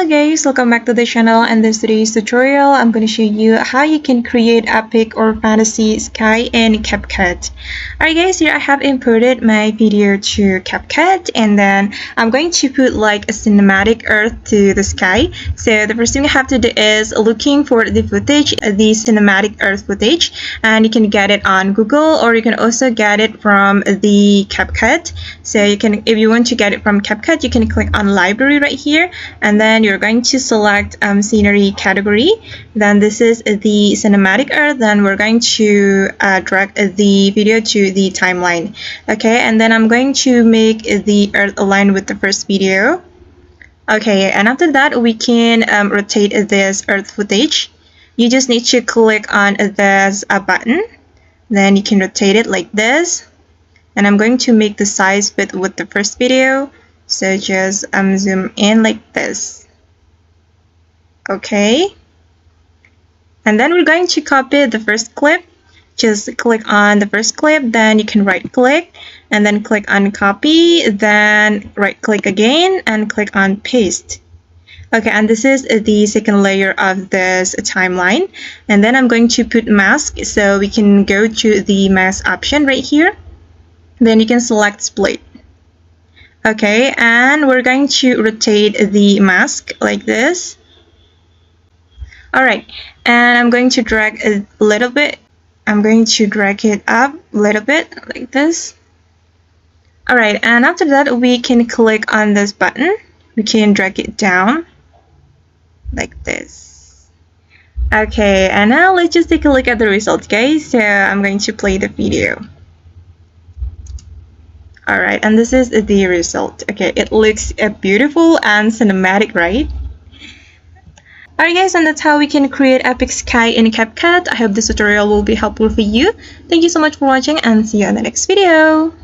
Hello guys, welcome back to the channel. In this today's tutorial, I'm going to show you how you can create epic or fantasy sky in CapCut. Alright guys, here I have imported my video to CapCut, and then I'm going to put like a cinematic earth to the sky. So the first thing you have to do is looking for the footage, the cinematic earth footage, and you can get it on Google, or you can also get it from the CapCut. So you can, if you want to get it from CapCut, you can click on library right here, and then you're going to select scenery category. Then this is the cinematic earth. Then we're going to drag the video to the timeline. Okay, and then I'm going to make the earth align with the first video. Okay, and after that we can rotate this earth footage. You just need to click on this button, then you can rotate it like this. And I'm going to make the size fit with the first video, so just zoom in like this. Okay, and then we're going to copy the first clip. Just click on the first clip, then you can right click and then click on copy, then right click again and click on paste. Okay, and this is the second layer of this timeline. And then I'm going to put mask, so we can go to the mask option right here. Then you can select split. Okay, and we're going to rotate the mask like this. Alright, and I'm going to drag a little bit. I'm going to drag it up a little bit like this. Alright, and after that we can click on this button. We can drag it down like this. Okay, and now let's just take a look at the results, guys. So I'm going to play the video. Alright, and this is the result. Okay, it looks beautiful and cinematic, right? Alright guys, and that's how we can create epic sky in CapCut. I hope this tutorial will be helpful for you. Thank you so much for watching, and see you in the next video.